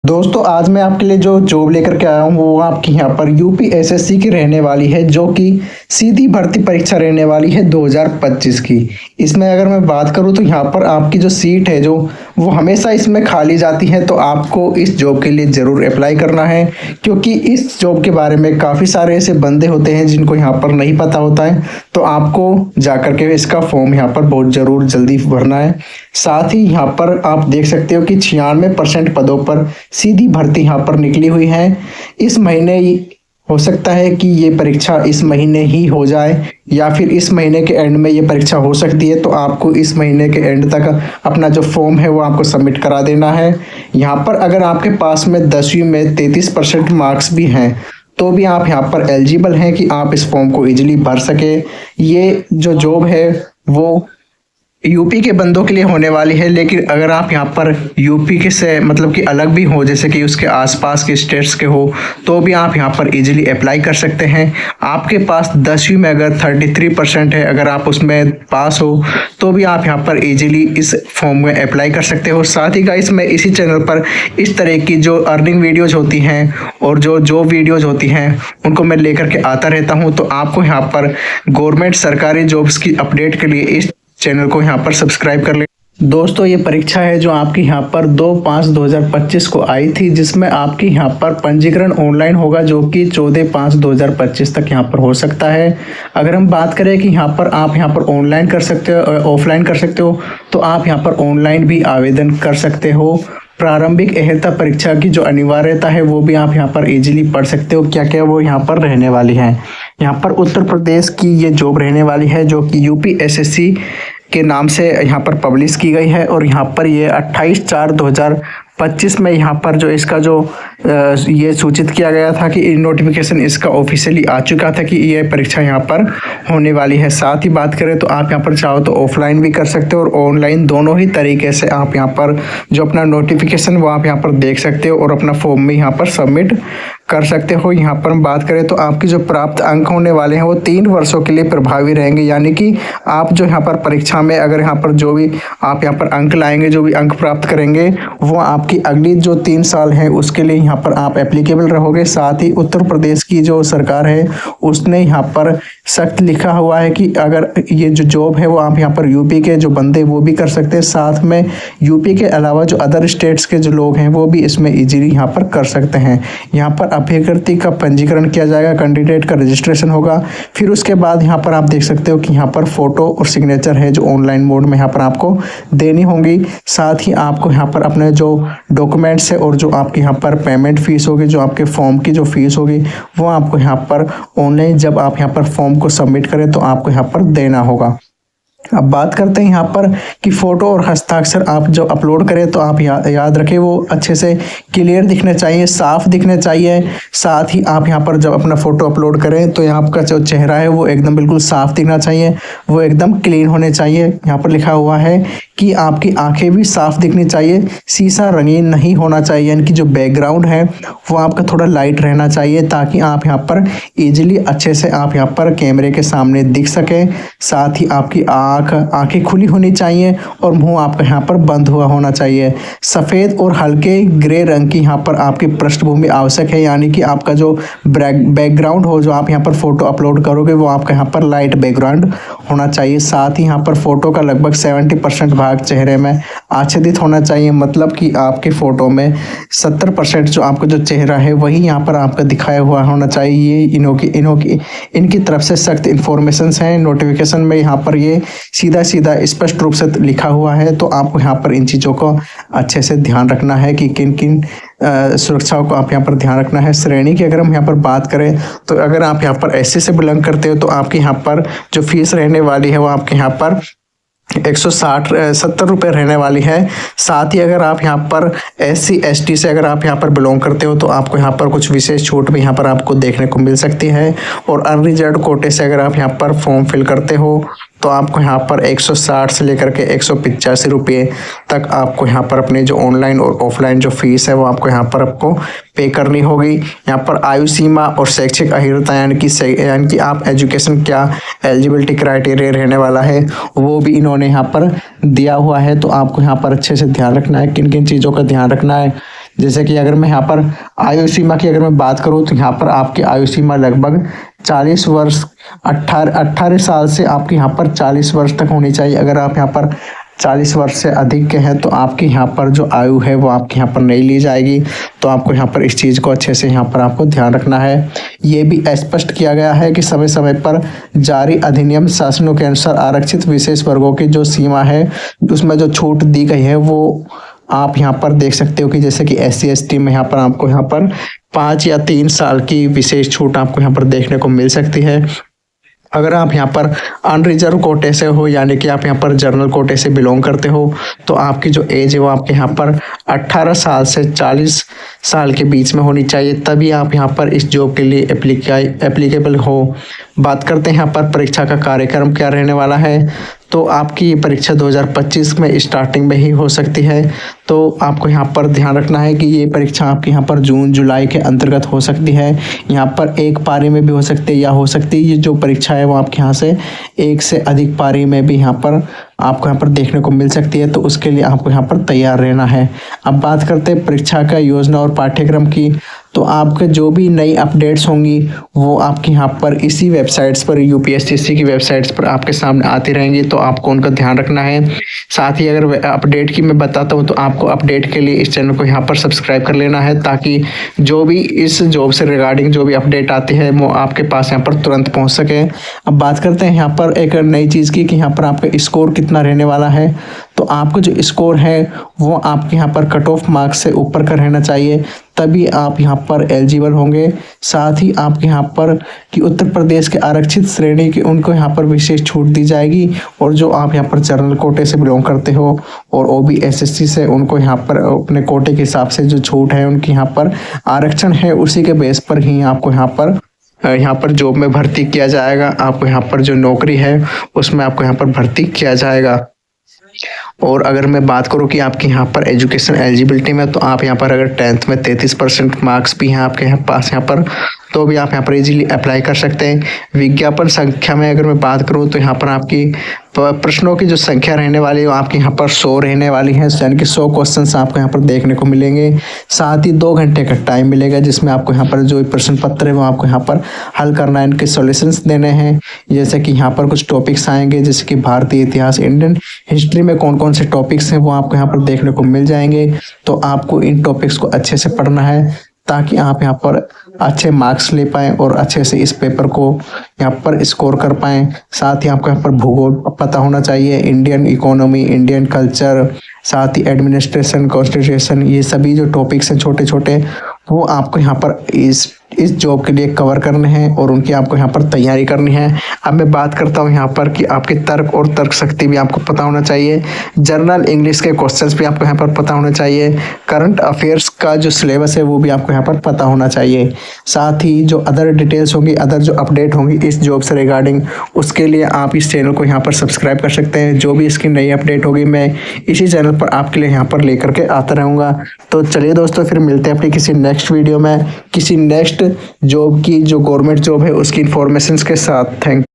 दोस्तों आज मैं आपके लिए जो जॉब लेकर के आया हूँ वो आपकी यहाँ पर यूपीएसएससी की रहने वाली है, जो कि सीधी भर्ती परीक्षा रहने वाली है 2025 की। इसमें अगर मैं बात करूँ तो यहाँ पर आपकी जो सीट है जो वो हमेशा इसमें खाली जाती है, तो आपको इस जॉब के लिए ज़रूर अप्लाई करना है, क्योंकि इस जॉब के बारे में काफ़ी सारे ऐसे बंदे होते हैं जिनको यहाँ पर नहीं पता होता है। तो आपको जा कर के इसका फॉर्म यहाँ पर बहुत ज़रूर जल्दी भरना है। साथ ही यहाँ पर आप देख सकते हो कि 96% पदों पर सीधी भर्ती यहाँ पर निकली हुई है। इस महीने हो सकता है कि ये परीक्षा इस महीने ही हो जाए या फिर इस महीने के एंड में ये परीक्षा हो सकती है। तो आपको इस महीने के एंड तक अपना जो फॉर्म है वो आपको सबमिट करा देना है। यहाँ पर अगर आपके पास में 10वीं में 33% मार्क्स भी हैं तो भी आप यहाँ पर एलिजिबल हैं कि आप इस फॉर्म को इजीली भर सके। ये जो जॉब है वो यूपी के बंदों के लिए होने वाली है, लेकिन अगर आप यहाँ पर यूपी के से मतलब कि अलग भी हो, जैसे कि उसके आसपास के स्टेट्स के हो, तो भी आप यहाँ पर इजीली अप्लाई कर सकते हैं। आपके पास 10वीं में अगर 33% है, अगर आप उसमें पास हो तो भी आप यहाँ पर इजीली इस फॉर्म में अप्लाई कर सकते हो। साथ ही गाइस मैं इसी चैनल पर इस तरह की जो अर्निंग वीडियोज़ होती हैं और जो जॉब वीडियोज़ होती हैं उनको मैं लेकर के आता रहता हूँ। तो आपको यहाँ पर गवर्नमेंट सरकारी जॉब्स की अपडेट के लिए इस चैनल को यहाँ पर सब्सक्राइब कर ले। दोस्तों ये परीक्षा है जो आपकी यहाँ पर 2/5/2025 को आई थी, जिसमें आपकी यहाँ पर पंजीकरण ऑनलाइन होगा, जो कि 14/5/2025 तक यहाँ पर हो सकता है। अगर हम बात करें कि यहाँ पर आप यहाँ पर ऑनलाइन कर सकते हो, ऑफलाइन कर सकते हो, तो आप यहाँ पर ऑनलाइन भी आवेदन कर सकते हो। प्रारंभिक अहर्ता परीक्षा की जो अनिवार्यता है वो भी आप यहाँ पर इजीली पढ़ सकते हो, क्या क्या वो यहाँ पर रहने वाली है। यहाँ पर उत्तर प्रदेश की ये जॉब रहने वाली है, जो कि यूपीएसएससी के नाम से यहाँ पर पब्लिश की गई है। और यहाँ पर ये 28/4/2025 में यहाँ पर जो इसका जो ये सूचित किया गया था कि नोटिफिकेशन इसका ऑफिशियली आ चुका था कि ये परीक्षा यहाँ पर होने वाली है। साथ ही बात करें तो आप यहाँ पर चाहो तो ऑफलाइन भी कर सकते हो और ऑनलाइन, दोनों ही तरीके से आप यहाँ पर जो अपना नोटिफिकेशन वो आप यहाँ पर देख सकते हो और अपना फॉर्म में यहाँ पर सबमिट कर सकते हो। यहाँ पर हम बात करें तो आपकी जो प्राप्त अंक होने वाले हैं वो 3 वर्षों के लिए प्रभावी रहेंगे, यानी कि आप जो यहाँ पर परीक्षा में अगर यहाँ पर जो भी आप यहाँ पर अंक लाएंगे, जो भी अंक प्राप्त करेंगे, वो आपकी अगली जो 3 साल है उसके लिए यहाँ पर आप एप्लीकेबल रहोगे। साथ ही उत्तर प्रदेश की जो सरकार है उसने यहाँ पर सख्त लिखा हुआ है कि अगर ये जो जॉब है वो आप यहाँ पर यूपी के जो बंदे वो भी कर सकते हैं, साथ में यूपी के अलावा जो अदर स्टेट्स के जो लोग हैं वो भी इसमें इजीली यहाँ पर कर सकते हैं। यहाँ पर अभ्यर्थी का पंजीकरण किया जाएगा, कैंडिडेट का रजिस्ट्रेशन होगा, फिर उसके बाद यहाँ पर आप देख सकते हो कि यहाँ पर फोटो और सिग्नेचर है जो ऑनलाइन मोड में यहाँ पर आपको देनी होंगी। साथ ही आपको यहाँ पर अपने जो डॉक्यूमेंट्स है और जो आपकी यहाँ पर पेमेंट फीस होगी, जो आपके फॉर्म की जो फीस होगी, वो आपको यहाँ पर ऑनलाइन जब आप यहाँ पर फॉर्म को सबमिट करें तो आपको यहाँ पर देना होगा। अब बात करते हैं यहाँ पर कि फ़ोटो और हस्ताक्षर आप जो अपलोड करें तो आप याद रखें वो अच्छे से क्लियर दिखने चाहिए, साफ दिखने चाहिए। साथ ही आप यहाँ पर जब अपना फ़ोटो अपलोड करें तो यहाँ आपका जो चेहरा है वो एकदम बिल्कुल साफ दिखना चाहिए, वो एकदम क्लीन होने चाहिए। यहाँ पर लिखा हुआ है कि आपकी आंखें भी साफ दिखनी चाहिए, शीशा रंगीन नहीं होना चाहिए, यानी कि जो बैकग्राउंड है वो आपका थोड़ा लाइट रहना चाहिए, ताकि आप यहाँ पर ईजिली अच्छे से आप यहाँ पर कैमरे के सामने दिख सकें। साथ ही आपकी आंखें खुली होनी चाहिए और मुंह आपका यहाँ पर बंद हुआ होना चाहिए। सफ़ेद और हल्के ग्रे रंग की यहाँ पर आपकी पृष्ठभूमि आवश्यक है, यानी कि आपका जो बैकग्राउंड हो, जो आप यहाँ पर फ़ोटो अपलोड करोगे, वो आपका यहाँ पर लाइट बैकग्राउंड होना चाहिए। साथ ही यहाँ पर फ़ोटो का लगभग 70% भाग चेहरे में आच्छादित होना चाहिए, मतलब कि आपके फ़ोटो में 70% जो आपका जो चेहरा है वही यहाँ पर आपका दिखाया हुआ होना चाहिए। इनकी तरफ से सख्त इन्फॉर्मेशंस हैं नोटिफिकेशन में, यहाँ पर ये सीधा स्पष्ट रूप से लिखा हुआ है। तो आपको यहाँ पर इन चीज़ों को अच्छे से ध्यान रखना है कि किन किन सुरक्षाओं को आप यहाँ पर ध्यान रखना है। श्रेणी की अगर हम यहाँ पर बात करें तो अगर आप यहाँ पर एससी से बिलोंग करते हो तो आपके यहाँ पर जो फीस रहने वाली है वो आपके यहाँ पर 170 रुपये रहने वाली है। साथ ही अगर आप यहाँ पर SC ST से अगर आप यहाँ पर बिलोंग करते हो तो आपको यहाँ पर कुछ विशेष छूट भी यहाँ पर आपको देखने को मिल सकती है। और अनरिजर्व कोटे से अगर आप यहाँ पर फॉर्म फिल करते हो तो आपको यहाँ पर 160 से लेकर के 185 रुपये तक आपको यहाँ पर अपने जो ऑनलाइन और ऑफलाइन जो फीस है वो आपको यहाँ पर आपको पे करनी होगी। यहाँ पर आयु सीमा और शैक्षिक अहिर्ता यानी कि आप एजुकेशन क्या एलिजिबिलिटी क्राइटेरिया रहने वाला है वो भी इन्होंने यहाँ पर दिया हुआ है। तो आपको यहाँ पर अच्छे से ध्यान रखना है, किन किन चीज़ों का ध्यान रखना है। जैसे कि अगर मैं यहाँ पर आयु सीमा की अगर मैं बात करूँ तो यहाँ पर आपकी आयु सीमा लगभग 40 वर्ष 18 साल से आपकी यहाँ पर 40 वर्ष तक होनी चाहिए। अगर आप यहाँ पर 40 वर्ष से अधिक के हैं तो आपकी यहाँ पर जो आयु है वो आपके यहाँ पर नहीं ली जाएगी। तो आपको यहाँ पर इस चीज़ को अच्छे से यहाँ पर आपको ध्यान रखना है। ये भी स्पष्ट किया गया है कि समय समय पर जारी अधिनियम शासनों के अनुसार आरक्षित विशेष वर्गों की जो सीमा है उसमें जो छूट दी गई है वो आप यहाँ पर देख सकते हो कि जैसे कि SC ST में यहाँ पर आपको यहाँ पर 5 या 3 साल की विशेष छूट आपको यहाँ पर देखने को मिल सकती है। अगर आप यहाँ पर अनरिजर्व कोटे से हो यानी कि आप यहाँ पर जनरल कोटे से बिलोंग करते हो तो आपकी जो एज है वो आपके यहाँ पर 18 साल से 40 साल के बीच में होनी चाहिए, तभी आप यहाँ पर इस जॉब के लिए एप्लीकेबल हो। बात करते हैं यहाँ पर परीक्षा का कार्यक्रम क्या रहने वाला है। तो आपकी ये परीक्षा 2025 में स्टार्टिंग में ही हो सकती है। तो आपको यहाँ पर ध्यान रखना है कि ये परीक्षा आपके यहाँ पर जून जुलाई के अंतर्गत हो सकती है। यहाँ पर एक पारी में भी हो सकती है या हो सकती है ये जो परीक्षा है वो आपके यहाँ से एक से अधिक पारी में भी यहाँ पर आपको यहाँ पर देखने को मिल सकती है। तो उसके लिए आपको यहाँ पर तैयार रहना है। अब बात करते हैं परीक्षा का योजना और पाठ्यक्रम की। तो आपके जो भी नई अपडेट्स होंगी वो आपके यहाँ पर इसी वेबसाइट्स पर UPSCC की वेबसाइट्स पर आपके सामने आती रहेंगी। तो आपको उनका ध्यान रखना है। साथ ही अगर अपडेट की मैं बताता हूँ तो आपको अपडेट के लिए इस चैनल को यहाँ पर सब्सक्राइब कर लेना है, ताकि जो भी इस जॉब से रिगार्डिंग जो भी अपडेट आती है वो आपके पास यहाँ पर तुरंत पहुँच सके। अब बात करते हैं यहाँ पर एक नई चीज़ की कि यहाँ पर आपका स्कोर कितना रहने वाला है। तो आपका जो स्कोर है वो आपके यहाँ पर कट ऑफ मार्क्स से ऊपर का रहना चाहिए, तभी आप यहाँ पर एलिजिबल होंगे। साथ ही आपके यहाँ पर कि उत्तर प्रदेश के आरक्षित श्रेणी के उनको यहाँ पर विशेष छूट दी जाएगी, और जो आप यहाँ पर जनरल कोटे से बिलोंग करते हो और OB SSC से उनको यहाँ पर अपने कोटे के हिसाब से जो छूट है उनकी यहाँ पर आरक्षण है उसी के बेस पर ही आपको यहाँ पर जॉब में भर्ती किया जाएगा। आपको यहाँ पर जो नौकरी है उसमें आपको यहाँ पर भर्ती किया जाएगा। और अगर मैं बात करूं कि आपके यहाँ पर एजुकेशन एलिजिबिलिटी में, तो आप यहाँ पर अगर 10th में 33% मार्क्स भी हैं आपके पास यहाँ पर, तो भी आप यहाँ पर इजीली अप्लाई कर सकते हैं। विज्ञापन संख्या में अगर मैं बात करूँ तो यहाँ पर आपकी प्रश्नों की जो संख्या रहने वाली है वो आपके यहाँ पर 100 रहने वाली है, यानी कि 100 क्वेश्चंस आपको यहाँ पर देखने को मिलेंगे। साथ ही 2 घंटे का टाइम मिलेगा जिसमें आपको यहाँ पर जो प्रश्न पत्र है वो आपको यहाँ पर हल करना है, इनके सॉल्यूशंस देने हैं। जैसे कि यहाँ पर कुछ टॉपिक्स आएंगे जैसे कि भारतीय इतिहास, इंडियन हिस्ट्री में कौन कौन से टॉपिक्स हैं वो आपको यहाँ पर देखने को मिल जाएंगे। तो आपको इन टॉपिक्स को अच्छे से पढ़ना है ताकि आप यहाँ पर अच्छे मार्क्स ले पाएँ और अच्छे से इस पेपर को यहाँ पर स्कोर कर पाएँ। साथ ही आपको यहाँ पर भूगोल पता होना चाहिए, इंडियन इकोनॉमी, इंडियन कल्चर, साथ ही एडमिनिस्ट्रेशन, कॉन्स्टिट्यूशन, ये सभी जो टॉपिक्स हैं छोटे छोटे वो आपको यहाँ पर इस जॉब के लिए कवर करने हैं और उनकी आपको यहाँ पर तैयारी करनी है। अब मैं बात करता हूँ यहाँ पर कि आपके तर्क और तर्क शक्ति भी आपको पता होना चाहिए, जनरल इंग्लिश के क्वेश्चंस भी आपको यहाँ पर पता होना चाहिए, करंट अफेयर्स का जो सिलेबस है वो भी आपको यहाँ पर पता होना चाहिए। साथ ही जो अदर डिटेल्स होंगी, अदर जो अपडेट होंगी इस जॉब से रिगार्डिंग, उसके लिए आप इस चैनल को यहाँ पर सब्सक्राइब कर सकते हैं। जो भी इसकी नई अपडेट होगी मैं इसी चैनल पर आपके लिए यहाँ पर लेकर के आता रहूँगा। तो चलिए दोस्तों, फिर मिलते हैं अपनी किसी नेक्स्ट वीडियो में किसी नेक्स्ट जॉब की जो गवर्नमेंट जॉब है उसकी इन्फॉर्मेशन के साथ। थैंक